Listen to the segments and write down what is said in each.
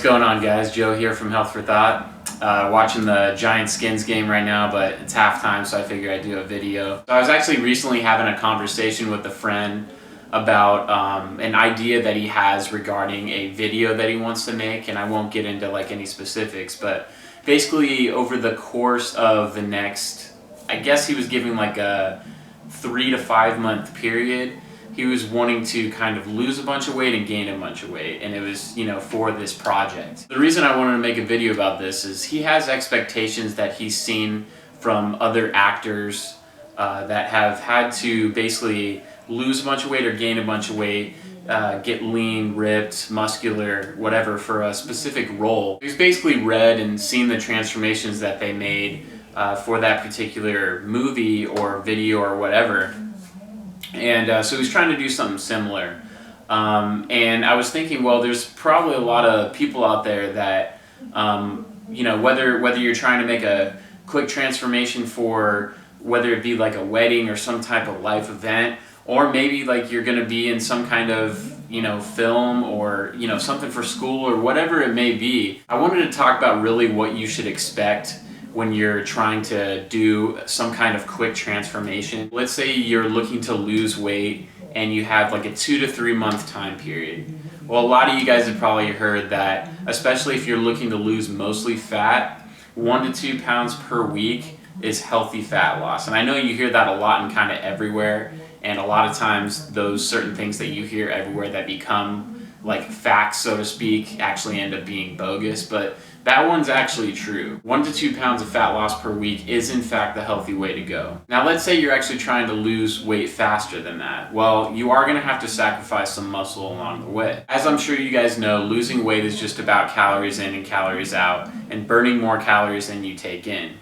going on, guys? Joe here from Health for Thought. Watching the Giant Skins game right now, but it's halftime, so I figured I'd do a video. So I was actually recently having a conversation with a friend about an idea that he has regarding a video that he wants to make, and I won't get into like any specifics, but basically over the course of the next, I guess he was giving like a 3 to 5 month period. He was wanting to kind of lose a bunch of weight and gain a bunch of weight, and it was, for this project. The reason I wanted to make a video about this is he has expectations that he's seen from other actors that have had to basically lose a bunch of weight or gain a bunch of weight, get lean, ripped, muscular, whatever, for a specific role. He's basically read and seen the transformations that they made for that particular movie or video or whatever. And so he's trying to do something similar. And I was thinking, well, there's probably a lot of people out there that, whether you're trying to make a quick transformation for whether it be like a wedding or some type of life event, or maybe like you're going to be in some kind of, film or, something for school or whatever it may be. I wanted to talk about really what you should expect when you're trying to do some kind of quick transformation. Let's say you're looking to lose weight and you have like a 2 to 3 month time period. Well, a lot of you guys have probably heard that, especially if you're looking to lose mostly fat, 1 to 2 pounds per week is healthy fat loss. And I know you hear that a lot and kind of everywhere, and a lot of times those certain things that you hear everywhere that become like facts, so to speak, actually end up being bogus, but that one's actually true. 1 to 2 pounds of fat loss per week is in fact the healthy way to go. Now let's say you're actually trying to lose weight faster than that. Well, you are gonna have to sacrifice some muscle along the way. As I'm sure you guys know, losing weight is just about calories in and calories out, and burning more calories than you take in.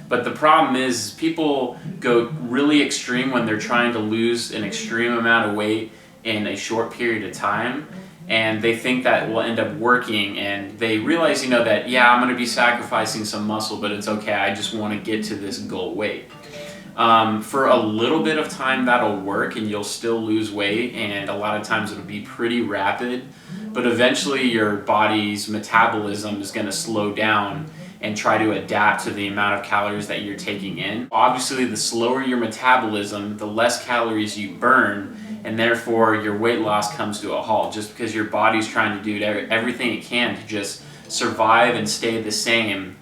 But the problem is people go really extreme when they're trying to lose an extreme amount of weight in a short period of time. And they think that will end up working, and they realize, that, yeah, I'm going to be sacrificing some muscle, but it's okay, I just want to get to this goal weight. For a little bit of time that'll work and you'll still lose weight, and a lot of times it'll be pretty rapid, but eventually your body's metabolism is going to slow down and try to adapt to the amount of calories that you're taking in. Obviously, the slower your metabolism, the less calories you burn, and therefore your weight loss comes to a halt, just because your body's trying to do everything it can to just survive and stay the same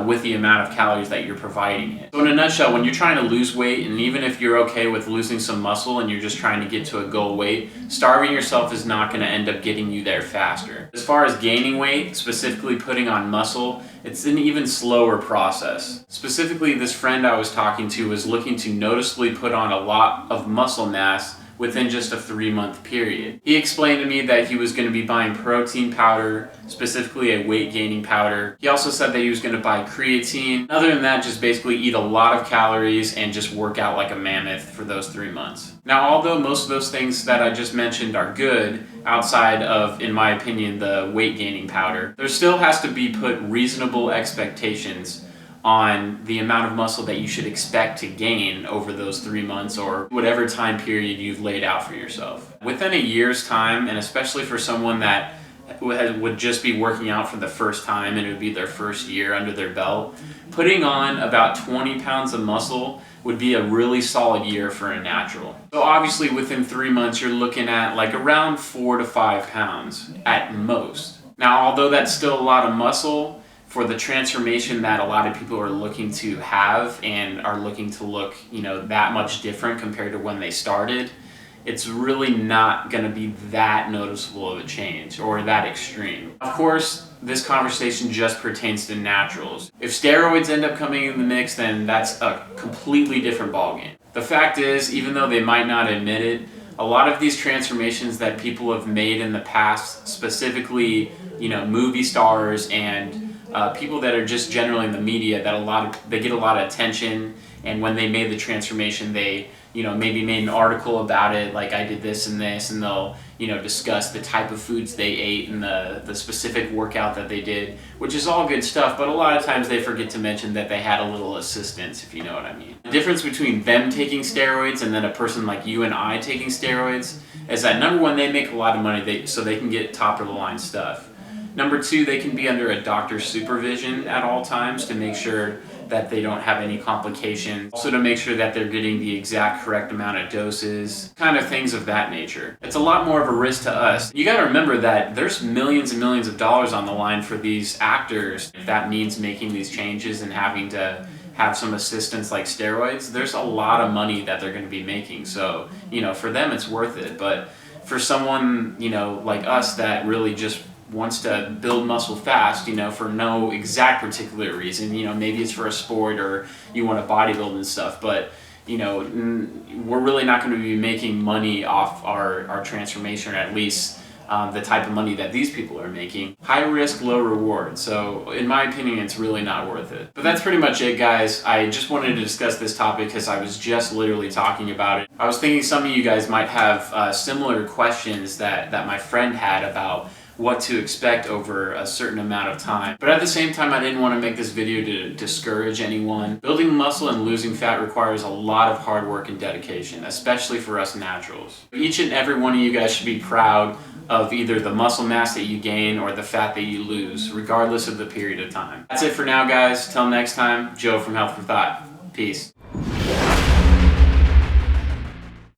with the amount of calories that you're providing it. So in a nutshell, when you're trying to lose weight, and even if you're okay with losing some muscle and you're just trying to get to a goal weight, starving yourself is not going to end up getting you there faster. As far as gaining weight, specifically putting on muscle, it's an even slower process. Specifically, this friend I was talking to was looking to noticeably put on a lot of muscle mass within just a 3 month period. He explained to me that he was going to be buying protein powder, specifically a weight gaining powder. He also said that he was going to buy creatine. Other than that, just basically eat a lot of calories and just work out like a mammoth for those 3 months. Now, although most of those things that I just mentioned are good, outside of, in my opinion, the weight gaining powder, there still has to be put reasonable expectations on the amount of muscle that you should expect to gain over those 3 months or whatever time period you've laid out for yourself. Within a year's time, and especially for someone that would just be working out for the first time and it would be their first year under their belt, putting on about 20 pounds of muscle would be a really solid year for a natural. So obviously within 3 months you're looking at like around 4 to 5 pounds at most. Now, although that's still a lot of muscle, for the transformation that a lot of people are looking to have and are looking to look, that much different compared to when they started, it's really not going to be that noticeable of a change or that extreme. Of course, this conversation just pertains to naturals. If steroids end up coming in the mix, then that's a completely different ballgame. The fact is, even though they might not admit it, a lot of these transformations that people have made in the past, specifically, movie stars and people that are just generally in the media, that they get a lot of attention, and when they made the transformation, they maybe made an article about it, like I did this and this, and they'll discuss the type of foods they ate and the specific workout that they did, which is all good stuff, but a lot of times they forget to mention that they had a little assistance, if you know what I mean. The difference between them taking steroids and then a person like you and I taking steroids is that, number one, they make a lot of money so they can get top of the line stuff. Number two, they can be under a doctor's supervision at all times to make sure that they don't have any complications. Also to make sure that they're getting the exact correct amount of doses, kind of things of that nature. It's a lot more of a risk to us. You gotta remember that there's millions and millions of dollars on the line for these actors. If that means making these changes and having to have some assistance like steroids, there's a lot of money that they're gonna be making. So, for them it's worth it. But for someone, like us that really just wants to build muscle fast, for no exact particular reason, maybe it's for a sport or you want to bodybuild and stuff, but we're really not going to be making money off our transformation, or at least the type of money that these people are making. High risk, low reward. So in my opinion, it's really not worth it. But that's pretty much it, guys. I just wanted to discuss this topic because I was just literally talking about it. I was thinking some of you guys might have similar questions that my friend had about what to expect over a certain amount of time. But at the same time, I didn't want to make this video to discourage anyone. Building muscle and losing fat requires a lot of hard work and dedication, especially for us naturals. Each and every one of you guys should be proud of either the muscle mass that you gain or the fat that you lose, regardless of the period of time. That's it for now, guys. Till next time, Joe from Health for Thought. Peace.